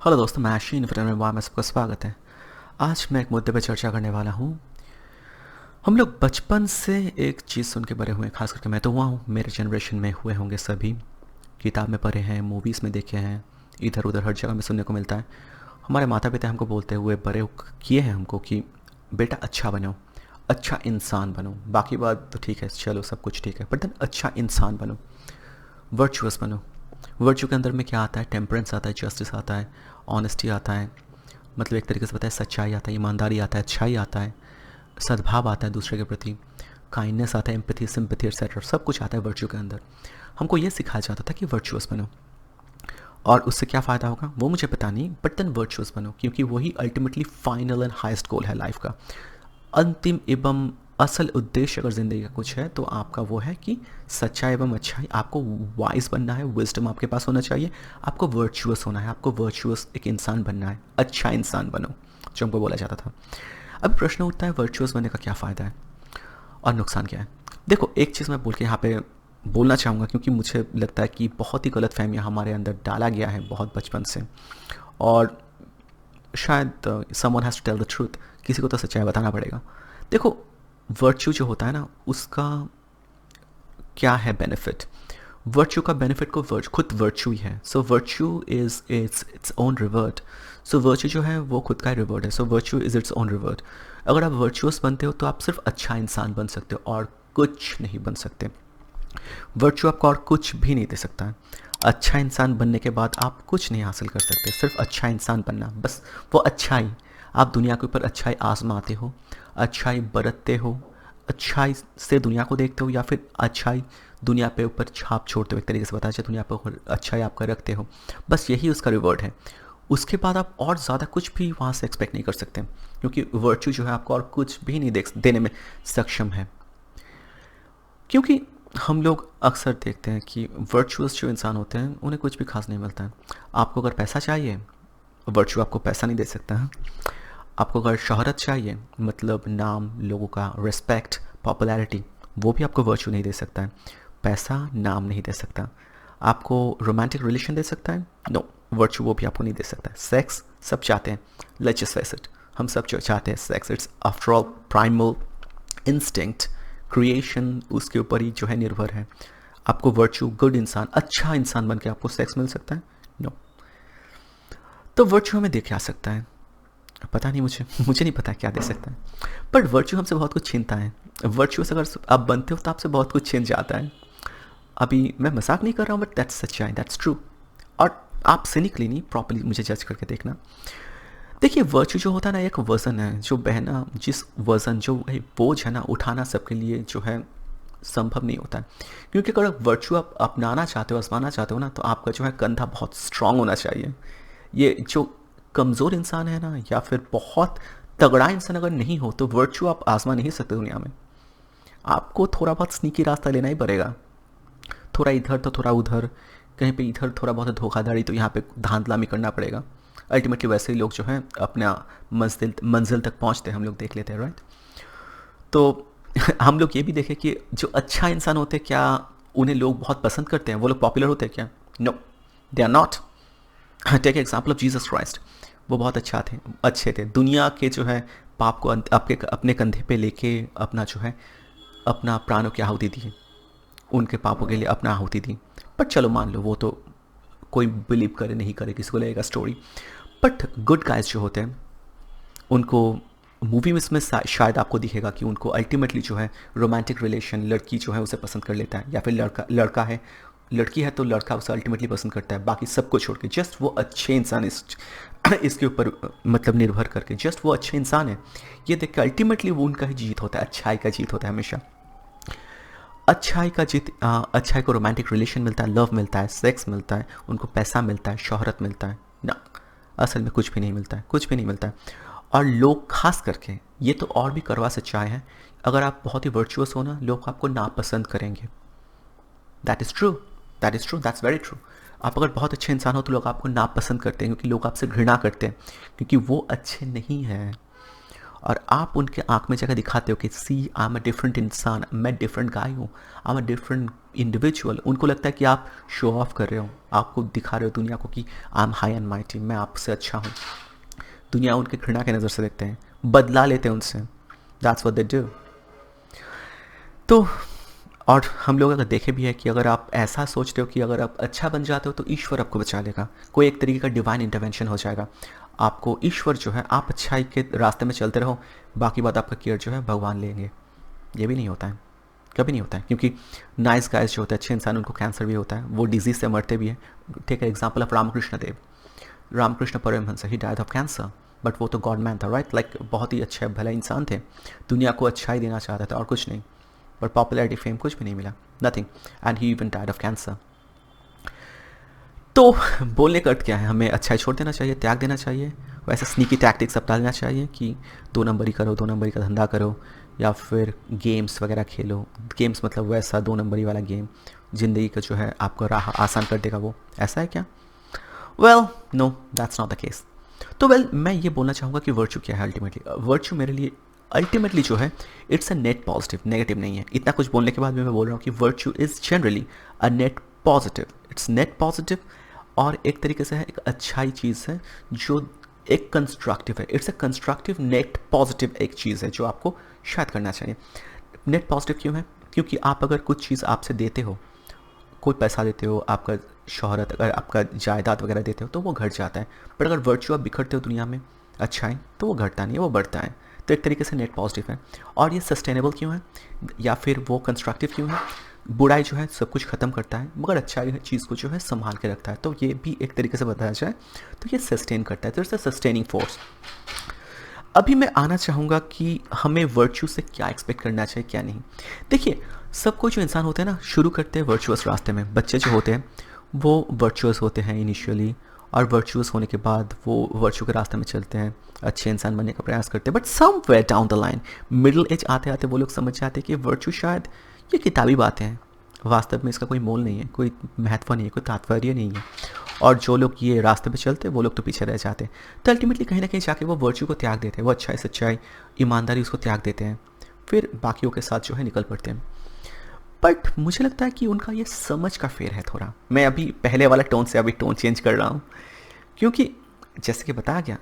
Hello दोस्तों, मैं आशीन fitness में सबका स्वागत है। आज मैं एक मुद्दे पर चर्चा करने वाला हूँ। हम लोग बचपन से एक चीज़ सुन के बड़े हुए हैं, खास करके मैं तो हुआ हूँ, मेरे जनरेशन में हुए होंगे सभी। किताब में पढ़े हैं, मूवीज़ में देखे हैं, इधर उधर हर जगह में सुनने को मिलता है। हमारे माता पिता हमको बोलते हुए बड़े किए हैं हमको कि बेटा अच्छा बनो, अच्छा इंसान बनो। बाकी बात तो ठीक है, चलो सब कुछ ठीक है, बट देन अच्छा इंसान बनो, वर्चुअस बनो। वर्चू के अंदर में क्या आता है? टेम्परेंस आता है, जस्टिस आता है, ऑनेस्टी आता है, मतलब एक तरीके से बताए सच्चाई आता है, ईमानदारी आता है, अच्छाई आता है, सद्भाव आता है दूसरे के प्रति, काइंडनेस आता है, एम्पैथी, सिंपैथी एटसेट्रा, सब कुछ आता है वर्चू के अंदर। हमको ये सिखाया जाता था कि वर्चुअस बनो, और उससे क्या फ़ायदा होगा वो मुझे पता नहीं, बट देन वर्चुअस बनो, क्योंकि वही अल्टीमेटली फाइनल एंड हाइस्ट गोल है लाइफ का। अंतिम एवं असल उद्देश्य अगर ज़िंदगी का कुछ है तो आपका वो है कि सच्चाई एवं अच्छाई। आपको वाइज बनना है, विजडम आपके पास होना चाहिए, आपको वर्चुअस होना है, आपको वर्चुअस एक इंसान बनना है, अच्छा इंसान बनो, जो हमको बोला जाता था। अब प्रश्न उठता है वर्चुअस बनने का क्या फ़ायदा है और नुकसान क्या है। देखो, एक चीज़ मैं बोल के यहाँ पे बोलना चाहूँगा, क्योंकि मुझे लगता है कि बहुत ही गलत फहमियाँ हमारे अंदर डाला गया है बहुत बचपन से, और शायद someone has to tell the truth, किसी को तो सच्चाई बताना पड़ेगा। देखो, वर्च्यू जो होता है ना, उसका क्या है बेनिफिट? वर्च्यू का बेनिफिट को खुद वर्च्यू ही है। So virtue is its own reward. So virtue जो है वो खुद का ही रिवर्ट है। So virtue is its own reward. अगर आप वर्चुअस बनते हो तो आप सिर्फ अच्छा इंसान बन सकते हो और कुछ नहीं बन सकते। वर्च्यू आपको और कुछ भी नहीं दे सकता है। अच्छा इंसान बनने के बाद आप कुछ नहीं हासिल कर सकते, सिर्फ अच्छा इंसान बनना, बस वो अच्छाई। आप दुनिया के ऊपर अच्छाई आजमाते हो, अच्छाई बरतते हो, अच्छाई से दुनिया को देखते हो, या फिर अच्छाई दुनिया पे ऊपर छाप छोड़ते हो, एक तरीके से बताया जाए दुनिया पर अच्छाई आपका रखते हो। बस यही उसका रिवॉर्ड है। उसके बाद आप और ज़्यादा कुछ भी वहाँ से एक्सपेक्ट नहीं कर सकते, क्योंकि वर्च्यू जो है आपको और कुछ भी नहीं देने में सक्षम है। क्योंकि हम लोग अक्सर देखते हैं कि वर्चुअस जो इंसान होते हैं उन्हें कुछ भी खास नहीं मिलता है। आपको अगर पैसा चाहिए, वर्चू आपको पैसा नहीं दे सकता है। आपको अगर शोहरत चाहिए, मतलब नाम, लोगों का रिस्पेक्ट, पॉपुलैरिटी, वो भी आपको वर्चू नहीं दे सकता है। पैसा नाम नहीं दे सकता। आपको रोमांटिक रिलेशन दे सकता है? नो, वर्चू वो भी आपको नहीं दे सकता है। सेक्स सब चाहते हैं, लेट्स जस्ट फेस इट, हम सब जो चाहते हैं sex, it's after all primal instinct, creation उसके ऊपर ही जो है निर्भर है। आपको वर्चू, गुड इंसान, अच्छा इंसान बन के आपको सेक्स मिल सकता है? नो। तो वर्चू हमें दे के आ सकता है, पता नहीं मुझे मुझे नहीं पता क्या दे सकता है, बट वर्चू हमसे बहुत कुछ छीनता है। वर्चू से अगर आप बनते हो तो आपसे बहुत कुछ छीन जाता है। अभी मैं मजाक नहीं कर रहा हूँ, बट दैट्स सच्चाई, दैट्स ट्रू। और आप सिनिकली नहीं, प्रॉपरली मुझे जज करके देखना। देखिए, वर्चू जो होता है ना, एक वज़न है जो बहना, जिस वज़न जो बोझ है ना, उठाना सबके लिए जो है संभव नहीं होता है। क्योंकि अगर वर्चू आप अपनाना चाहते हो, आजमाना चाहते हो ना, तो आपका जो है कंधा बहुत स्ट्रांग होना चाहिए। ये जो कमज़ोर इंसान है ना, या फिर बहुत तगड़ा इंसान अगर नहीं हो, तो वर्चू आप आजमा नहीं सकते दुनिया में। आपको थोड़ा बहुत स्नीकी रास्ता लेना ही पड़ेगा, थोड़ा इधर तो थोड़ा उधर, कहीं पे इधर थोड़ा बहुत धोखाधड़ी, तो यहाँ पे धांधलामी करना पड़ेगा। अल्टीमेटली वैसे ही लोग जो हैं अपना मंजिल मंजिल तक पहुँचते हैं, हम लोग देख लेते हैं, राइट। तो हम लोग ये भी देखें कि जो अच्छा इंसान होते हैं, क्या उन्हें लोग बहुत पसंद करते हैं? वो लोग पॉपुलर होते हैं क्या? No, they are not. Take example of Jesus Christ. वो बहुत अच्छे थे। दुनिया के जो है पाप को आपके अपने कंधे पे लेके अपना जो है अपना प्राणों की आहुति दी, उनके पापों के लिए अपना आहुति दी। बट चलो मान लो, वो तो कोई बिलीव करे नहीं करे, किसी को लगेगा स्टोरी। बट गुड गाइज जो होते हैं, उनको मूवी में इसमें शायद आपको दिखेगा कि उनको अल्टीमेटली जो है रोमांटिक रिलेशन, लड़की जो है उसे पसंद कर लेता है, या फिर लड़का लड़का है, लड़की है तो लड़का उसे अल्टीमेटली पसंद करता है, बाकी सबको छोड़ के। जस्ट वो अच्छे इंसान इसके ऊपर मतलब निर्भर करके, जस्ट वो अच्छे इंसान है, ये देख के अल्टीमेटली वो उनका ही जीत होता है, अच्छाई का जीत होता है हमेशा। अच्छाई को रोमांटिक रिलेशन मिलता है, लव मिलता है, सेक्स मिलता है, उनको पैसा मिलता है, शोहरत मिलता है ना। असल में कुछ भी नहीं मिलता है, कुछ भी नहीं मिलता है। और लोग खास करके, ये तो और भी करवा सच्चाई है, अगर आप बहुत ही वर्चुअस हो ना, लोग आपको नापसंद करेंगे। That is true, that is true, that's very true. आप अगर बहुत अच्छे इंसान हो तो लोग आपको नापसंद करते हैं, क्योंकि लोग आपसे घृणा करते हैं, क्योंकि वो अच्छे नहीं हैं। और आप उनके आँख में जाकर दिखाते हो कि सी आई एम अ डिफरेंट इंसान, मैं डिफरेंट गाय हूँ, I am a different individual, उनको लगता है कि आप शो ऑफ कर रहे हो, आपको दिखा रहे हो दुनिया को कि I am high and mighty, मैं आपसे अच्छा हूँ। दुनिया उनके घृणा के नज़र से देखते हैं, बदला लेते हैं उनसे। That's what they do. तो और हम लोग अगर देखे भी है कि अगर आप ऐसा सोचते हो कि अगर आप अच्छा बन जाते हो तो ईश्वर आपको बचा लेगा, कोई एक तरीके का डिवाइन इंटरवेंशन हो जाएगा, आपको ईश्वर जो है, आप अच्छाई के रास्ते में चलते रहो, बाकी बात आपका केयर जो है भगवान लेंगे। ये भी नहीं होता है, कभी नहीं होता है, क्योंकि नाइस गाइस जो होते हैं, अच्छे इंसान, उनको कैंसर भी होता है, वो डिजीज़ से मरते भी हैं। Take example of Ramakrishna Dev, Ramakrishna Paramahamsa, he died of cancer, but वो तो गॉड मैन था, राइट, लाइक बहुत ही अच्छे भले इंसान थे, दुनिया को अच्छाई देना चाहता था और कुछ नहीं, बट पॉपुलैरिटी फेम कुछ भी नहीं मिला, nothing, and he even died of cancer. तो बोलने का अर्थ क्या है, हमें अच्छाई छोड़ देना चाहिए, त्याग देना चाहिए, वैसे स्नीकी टैक्टिक्स अपनाना चाहिए कि 2 नंबरी करो, 2 नंबरी का धंधा करो, या फिर गेम्स वगैरह खेलो। गेम्स मतलब वैसा 2 नंबरी वाला गेम, ज़िंदगी का जो है आपको राह आसान कर देगा, वो ऐसा है क्या? Well no, that's not the case. तो वेल मैं ये बोलना चाहूँगा कि वर्च्यू क्या है अल्टीमेटली। वर्च्यू मेरे लिए अल्टीमेटली जो है, it's a net positive, negative नहीं है। इतना कुछ बोलने के बाद भी मैं बोल रहा हूँ कि virtue is generally a net positive, it's net positive, और एक तरीके से है एक अच्छाई चीज़ है जो एक कंस्ट्रक्टिव है, it's a constructive net positive एक चीज़ है जो आपको शायद करना चाहिए। नेट पॉजिटिव क्यों है? क्योंकि आप अगर कुछ चीज़ आपसे देते हो, कोई पैसा देते हो, आपका शोहरत, अगर आपका जायदाद वगैरह देते हो तो वो घट जाता है, पर अगर वर्च्यू आप बिखरते हो दुनिया में, अच्छाई, तो वो घटता नहीं है, वो बढ़ता है। तो एक तरीके से नेट पॉजिटिव है। और ये सस्टेनेबल क्यों है, या फिर वो कंस्ट्रक्टिव क्यों है? बुराई जो है सब कुछ ख़त्म करता है, मगर अच्छाई चीज़ को जो है संभाल के रखता है, तो ये भी एक तरीके से बताया जाए तो ये सस्टेन करता है, तो इट्स अ सस्टेनिंग फोर्स। अभी मैं आना चाहूँगा कि हमें वर्च्यू से क्या एक्सपेक्ट करना चाहिए, क्या नहीं। देखिए, सब कोई जो इंसान होते हैं ना, शुरू करते हैं वर्चुअस रास्ते में। बच्चे जो होते हैं वो वर्चुअस होते हैं इनिशियली, और वर्चुअस होने के बाद वो वर्च्यू के रास्ते में चलते हैं, अच्छे इंसान बनने का प्रयास करते हैं, but somewhere down the line, middle age आते आते वो लोग समझ जाते हैं कि वर्च्यू शायद ये किताबी बातें हैं, वास्तव में इसका कोई मोल नहीं है, कोई महत्व नहीं है, कोई तात्पर्य नहीं है, और जो लोग ये रास्ते पे चलते हैं वो लोग तो पीछे रह जाते हैं। तो अल्टीमेटली कहीं ना कहीं जाके वो वर्च्यू को त्याग देते हैं, वो अच्छाई सच्चाई ईमानदारी उसको त्याग देते हैं, फिर बाकियों के साथ जो है निकल पड़ते हैं। बट मुझे लगता है कि उनका ये समझ का फेर है थोड़ा। मैं अभी पहले वाला टोन से अभी टोन चेंज कर रहा हूँ, क्योंकि जैसे कि बताया गया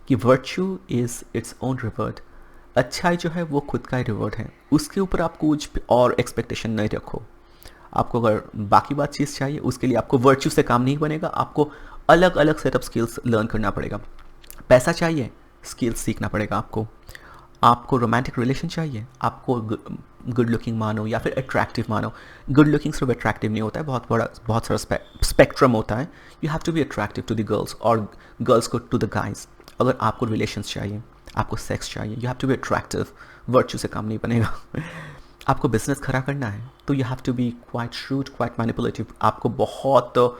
कि virtue is its own reward, अच्छाई जो है वो खुद का ही रिवॉर्ड है, उसके ऊपर आप कुछ और एक्सपेक्टेशन नहीं रखो। आपको अगर बाकी बात चीज़ चाहिए, उसके लिए आपको वर्च्यू से काम नहीं बनेगा, आपको अलग अलग सेटअप स्किल्स लर्न करना पड़ेगा। पैसा चाहिए, स्किल्स सीखना पड़ेगा आपको। आपको रोमांटिक रिलेशन चाहिए, आपको गुड लुकिंग मानो या फिर अट्रैक्टिव मानो। गुड लुकिंग सिर्फ अट्रैक्टिव नहीं होता है, बहुत सारा स्पेक्ट्रम होता है। You have to be attractive to the girls और गर्ल्स को टू द गाइज। अगर आपको रिलेशंस चाहिए, आपको सेक्स चाहिए, you have to be attractive, virtue से काम नहीं बनेगा। आपको बिजनेस खड़ा करना है तो you have to be quite shrewd, quite manipulative, आपको बहुत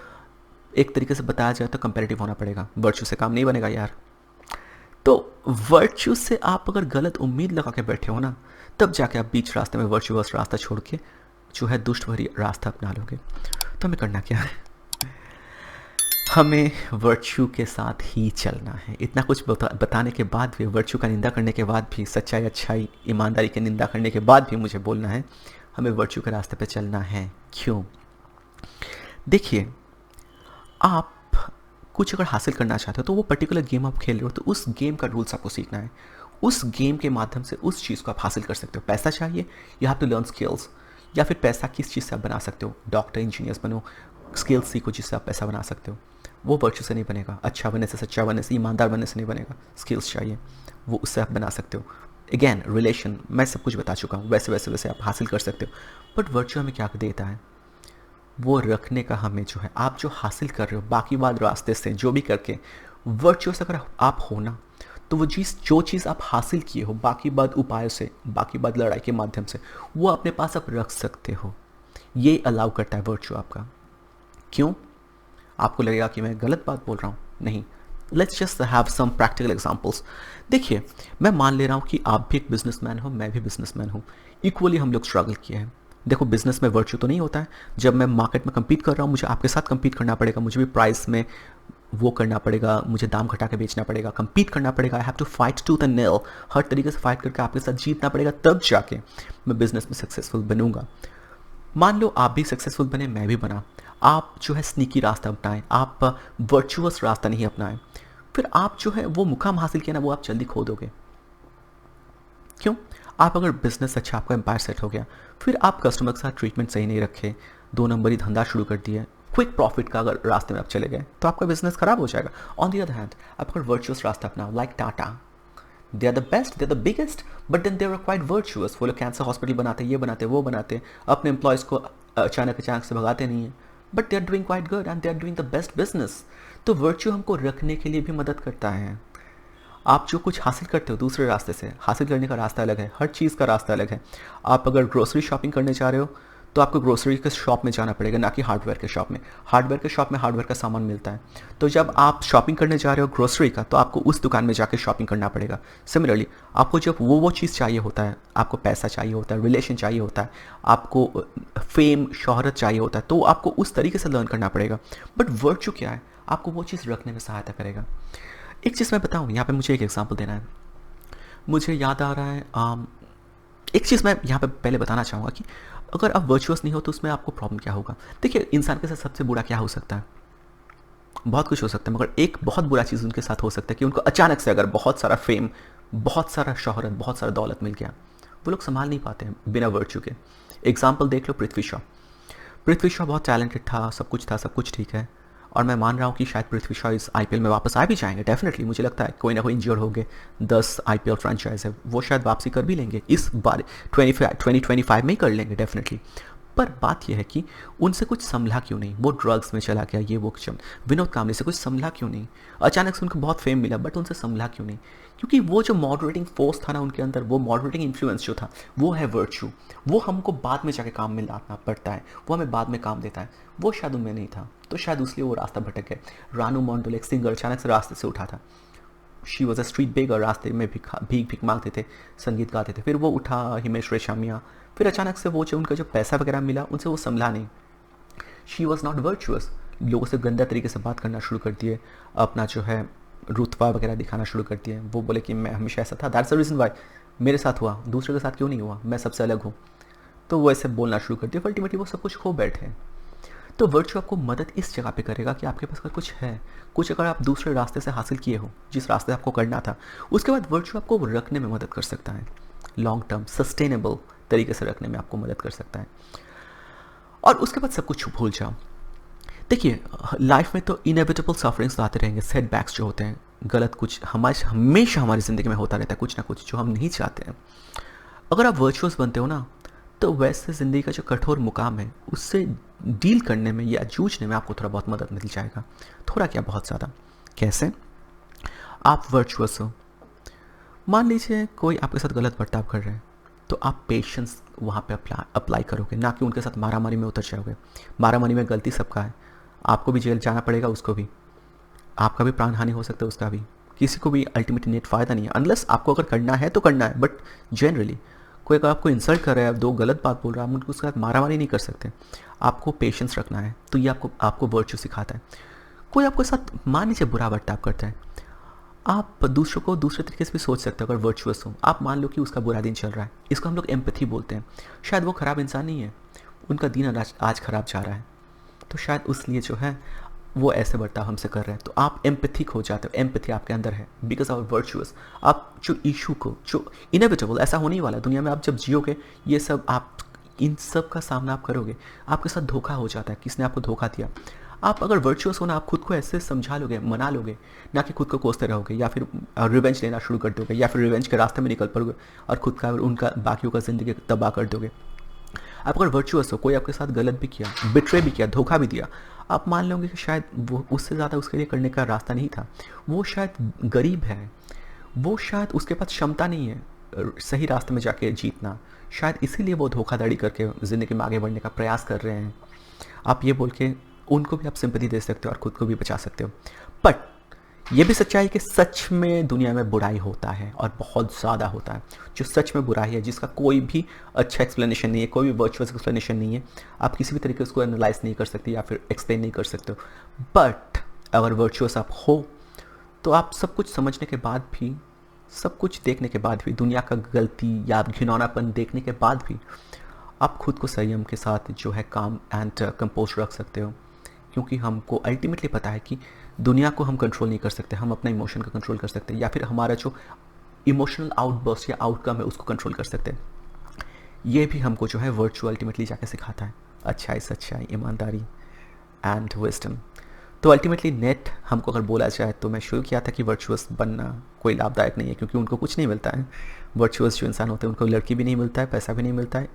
एक तरीके से बताया जाए तो कंपेरेटिव होना पड़ेगा, वर्च्यू से काम नहीं बनेगा यार। तो वर्च्यू से आप अगर गलत उम्मीद लगा के बैठे हो ना, तब जाके आप बीच रास्ते में वर्चुअस रास्ता छोड़ के जो है दुष्ट भरी रास्ता अपना लोगे। तो हमें करना क्या है, हमें वर्च्यू के साथ ही चलना है। इतना कुछ बताने के बाद भी, वर्च्यू का निंदा करने के बाद भी, सच्चाई अच्छाई ईमानदारी की निंदा करने के बाद भी मुझे बोलना है हमें वर्च्यू के रास्ते पे चलना है। क्यों? देखिए, आप कुछ अगर हासिल करना चाहते हो तो वो पर्टिकुलर गेम आप खेल रहे हो तो उस गेम का रूल्स आपको सीखना है। उस गेम के माध्यम से उस चीज़ को आप हासिल कर सकते हो। पैसा चाहिए, you have to learn skills, या फिर पैसा किस चीज़ से आप बना सकते हो, डॉक्टर इंजीनियर्स बनो, स्किल्स सीखो जिससे आप पैसा बना सकते हो। वो वर्च्यू से नहीं बनेगा, अच्छा बनने से, सच्चा बनने से, ईमानदार बनने से नहीं बनेगा। स्किल्स चाहिए, वो उससे आप बना सकते हो। अगेन रिलेशन, मैं सब कुछ बता चुका हूँ, वैसे वैसे वैसे आप हासिल कर सकते हो। बट वर्च्यू हमें क्या देता है, वो रखने का हमें जो है, आप जो हासिल कर रहे हो बाकी बात रास्ते से जो भी करके, वर्चुअस अगर आप हो ना, तो वो चीज़, जो चीज़ आप हासिल किए हो बाकी बात उपायों से, बाकी बात लड़ाई के माध्यम से, वो अपने पास आप रख सकते हो। ये अलाउ करता है वर्च्यू आपका। क्यों? आपको लगेगा कि मैं गलत बात बोल रहा हूँ, नहीं। Let's just have some practical examples. देखिए, मैं मान ले रहा हूँ कि आप भी एक बिजनेसमैन हो, मैं भी बिजनेसमैन हूँ, इक्वली हम लोग स्ट्रगल किए हैं। देखो, बिजनेस में वर्च्यू तो नहीं होता है, जब मैं मार्केट में कम्पीट कर रहा हूँ मुझे आपके साथ कम्पीट करना पड़ेगा, मुझे भी प्राइस में वो करना पड़ेगा, मुझे दाम घटा के बेचना पड़ेगा, compete करना पड़ेगा, I have to fight tooth and nail, हर तरीके से फाइट करके आपके साथ जीतना पड़ेगा, तब जाके मैं बिजनेस में सक्सेसफुल बनूंगा। मान लो आप भी सक्सेसफुल बने, मैं भी बना, आप जो है स्नीकी रास्ता अपनाएं, आप वर्चुअस रास्ता नहीं अपनाएं, फिर आप जो है वो मुकाम हासिल किया ना, वो आप जल्दी खो दोगे। क्यों? आप अगर बिजनेस अच्छा, आपका एम्पायर सेट हो गया, फिर आप कस्टमर के साथ ट्रीटमेंट सही नहीं रखे, 2 नंबरी धंधा शुरू कर दिए, क्विक प्रॉफिट का अगर रास्ते में आप चले गए, तो आपका बिजनेस खराब हो जाएगा। ऑन दी अदर हैंड, आप अगर वर्चुअस रास्ता अपनाओ, like Tata, they are the best, they are the biggest, but then they are quite virtuous. वो लोग कैंसर हॉस्पिटल बनाते, ये बनाते, वो बनाते, अपने एम्प्लॉयज़ को अचानक अचानक से भगाते नहीं हैं, but they are doing quite good and they are doing the best business. तो वर्च्यू हमको रखने के लिए भी मदद करता है। आप जो कुछ हासिल करते हो दूसरे रास्ते से, हासिल करने का रास्ता अलग है, हर चीज़ का रास्ता अलग है। आप अगर ग्रोसरी शॉपिंग करने जा रहे हो, तो आपको ग्रोसरी के शॉप में जाना पड़ेगा, ना कि हार्डवेयर के शॉप में। हार्डवेयर के शॉप में हार्डवेयर का सामान मिलता है। तो जब आप शॉपिंग करने जा रहे हो ग्रोसरी का, तो आपको उस दुकान में जाकर शॉपिंग करना पड़ेगा। सिमिलरली, आपको जब वो चीज़ चाहिए होता है, आपको पैसा चाहिए होता है, रिलेशन चाहिए होता है, आपको फेम, शोहरत चाहिए होता है, तो आपको उस तरीके से लर्न करना पड़ेगा। बट वर्च्यू क्या है? आपको वो चीज़ रखने में सहायता करेगा। एक चीज़ मैं बताऊँ, यहाँ पे मुझे एक एग्जांपल देना है। मुझे याद आ रहा है, एक चीज़ मैं यहाँ पे पहले बताना चाहूँगा कि अगर आप वर्चुअस नहीं हो तो उसमें आपको प्रॉब्लम क्या होगा। देखिए, इंसान के साथ सबसे बुरा क्या हो सकता है? बहुत कुछ हो सकता है, मगर एक बहुत बुरा चीज़ उनके साथ हो सकता है कि उनको अचानक से अगर बहुत सारा फेम, बहुत सारा शोहरत, बहुत सारा दौलत मिल गया, वो लोग संभाल नहीं पाते हैं बिना वर्च्यू के। एग्जाम्पल देख लो, पृथ्वी शॉ। पृथ्वी शॉ बहुत टैलेंटेड था, सब कुछ ठीक है, और मैं मान रहा हूँ कि शायद पृथ्वी शॉ इस आईपीएल में वापस आ भी जाएंगे। डेफिनेटली मुझे लगता है कोई ना कोई इंजर्ड हो गए, 10 आईपीएल फ्रेंचाइज है, वो शायद वापसी कर भी लेंगे इस बार, 2025 में ही कर लेंगे डेफिनेटली। पर बात यह है कि उनसे कुछ संभला क्यों नहीं? वो ड्रग्स में चला गया, ये वो क्यों? विनोद कांबले से कुछ संभला क्यों नहीं? अचानक से उनको बहुत फेम मिला, बट उनसे संभला क्यों नहीं? क्योंकि वो जो मॉडरेटिंग फोर्स था ना उनके अंदर, वो मॉडरेटिंग इन्फ्लुएंस जो था, वो है वर्च्यू। वो हमको बाद में जाके काम में लाना पड़ता है, वो हमें बाद में काम देता है, वो शायद उनमें नहीं था, तो शायद इसलिए वो रास्ता भटक गए। रानू मंडल एक सिंगर अचानक से रास्ते से उठा था, शी वॉज अ स्ट्रीट बेगर, रास्ते में भीख मांगते थे, संगीत गाते थे, फिर वो उठा, हिमेश रेशमिया, फिर अचानक से वो जो उनका जो पैसा वगैरह मिला, उनसे वो संभला नहीं। शी वॉज नॉट वर्चुअस, लोगों से गंदा तरीके से बात करना शुरू कर दिए, अपना जो है रुतबा वगैरह दिखाना शुरू कर दिए। वो बोले कि मैं हमेशा ऐसा था, दैट्स द रीज़न वाई मेरे साथ हुआ, दूसरे के साथ क्यों नहीं हुआ, मैं सबसे अलग हूँ। तो वो ऐसे बोलना शुरू कर दिया, अल्टीमेटली वो सब कुछ खो बैठे। तो वर्च्यू आपको मदद इस जगह पे करेगा कि आपके पास अगर कुछ है, कुछ अगर आप दूसरे रास्ते से हासिल किए हो, जिस रास्ते आपको करना था, उसके बाद वर्च्यू आपको रखने में मदद कर सकता है, लॉन्ग टर्म सस्टेनेबल तरीके से रखने में आपको मदद कर सकता है। और उसके बाद सब कुछ भूल जाओ। देखिए, लाइफ में तो इनएविटेबल सफरिंग्स तो आते रहेंगे, सेटबैक्स जो होते हैं, गलत कुछ हमेशा हमारी ज़िंदगी में होता रहता है, कुछ ना कुछ जो हम नहीं चाहते हैं। अगर आप वर्चुअस बनते हो ना, तो वैसे ज़िंदगी का जो कठोर मुकाम है, उससे डील करने में या जूझने में आपको थोड़ा बहुत मदद मिल जाएगा। थोड़ा क्या, बहुत ज़्यादा। कैसे? आप वर्चुअस हो, मान लीजिए कोई आपके साथ गलत बर्ताव कर रहे हैं, तो आप पेशेंस वहाँ पे अप्लाई करोगे, ना कि उनके साथ मारामारी में उतर जाओगे। मारामारी में गलती सबका है, आपको भी जेल जाना पड़ेगा, उसको भी, आपका भी प्राण हानि हो सकता है, उसका भी, किसी को भी अल्टीमेटली नेट फ़ायदा नहीं है, अनलेस आपको अगर करना है तो करना है। बट जनरली कोई अगर आपको इंसल्ट कर रहा है, दो गलत बात बोल रहा है, आप उनको उसके साथ मारामारी नहीं कर सकते। आपको पेशेंस रखना है, तो ये आपको वर्च्यू सिखाता है। कोई आपके साथ मान लीजिए बुरा बर्ताव करता है, आप दूसरों को दूसरे तरीके से भी सोच सकते हो अगर वर्चुअस हो। आप मान लो कि उसका बुरा दिन चल रहा है, इसको हम लोग एम्पैथी बोलते हैं। शायद वो ख़राब इंसान नहीं है, उनका दिन आज ख़राब जा रहा है, तो शायद उसलिए जो है वो ऐसे बर्ताव हमसे कर रहे हैं। तो आप एम्पैथिक हो जाते हो, एम्पैथी आपके अंदर है बिकॉज ऑफ वर्चुअस। आप जो इशू को, जो इनएविटेबल, ऐसा होने ही वाला है दुनिया में, आप जब जियोगे, ये सब आप इन सब का सामना आप करोगे। आपके साथ धोखा हो जाता है, किसने आपको धोखा दिया। आप अगर वर्चुअस हो ना, आप खुद को ऐसे समझा लोगे, मना लोगे, ना कि खुद को कोसते रहोगे, या फिर रिवेंज लेना शुरू कर दोगे, या फिर रिवेंज के रास्ते में निकल पड़ोगे और खुद का और उनका बाकियों का ज़िंदगी तबाह कर दोगे। आप अगर वर्चुअस हो, कोई आपके साथ गलत भी किया, बिट्रे भी किया, धोखा भी दिया, आप मान लोगे कि शायद वो उससे ज़्यादा उसके लिए करने का रास्ता नहीं था। वो शायद गरीब है, वो शायद उसके पास क्षमता नहीं है सही रास्ते में जाके जीतना, शायद इसीलिए वो धोखाधड़ी करके ज़िंदगी में आगे बढ़ने का प्रयास कर रहे हैं। आप ये बोल के उनको भी आप सिंपैथी दे सकते हो और खुद को भी बचा सकते हो। बट ये भी सच्चाई है कि सच में दुनिया में बुराई होता है, और बहुत ज़्यादा होता है। जो सच में बुराई है, जिसका कोई भी अच्छा एक्सप्लेनेशन नहीं है, कोई भी वर्चुअल एक्सप्लेनेशन नहीं है, आप किसी भी तरीके से उसको एनालाइज नहीं कर सकते या फिर एक्सप्लेन नहीं कर सकते हो। बट अगर वर्चुअस आप हो तो आप सब कुछ समझने के बाद भी, सब कुछ देखने के बाद भी, दुनिया का गलती या घिनौनापन देखने के बाद भी आप खुद को संयम के साथ जो है काम एंड कंपोज रख सकते हो। क्योंकि हमको अल्टीमेटली पता है कि दुनिया को हम कंट्रोल नहीं कर सकते, हम अपना इमोशन का कंट्रोल कर सकते हैं, या फिर हमारा जो इमोशनल आउटबर्स्ट या आउटकम है उसको कंट्रोल कर सकते हैं। ये भी हमको जो है वर्चुअल अल्टीमेटली जाके सिखाता है अच्छाई, सच्चाई, ईमानदारी एंड विजडम। तो अल्टीमेटली नेट हमको अगर बोला जाए तो मैं शुरू किया था कि वर्चुअस बनना कोई लाभदायक नहीं है, क्योंकि उनको कुछ नहीं मिलता है। वर्चुअस जो इंसान होते हैं उनको लड़की भी नहीं मिलता है, पैसा भी नहीं मिलता है,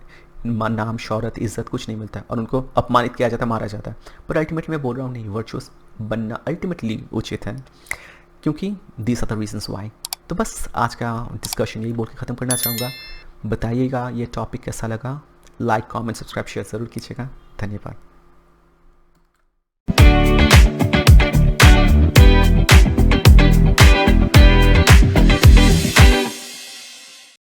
नाम, शौहरत, इज्जत कुछ नहीं मिलता है, और उनको अपमानित किया जाता है, मारा जाता है। पर अल्टीमेटली मैं बोल रहा हूँ नहीं, वर्चुअस बनना अल्टीमेटली उचित है, क्योंकि these are the reasons why. तो बस आज का डिस्कशन यही बोल के ख़त्म करना चाहूँगा। बताइएगा ये टॉपिक कैसा लगा, लाइक, कमेंट, सब्सक्राइब, शेयर ज़रूर कीजिएगा। धन्यवाद।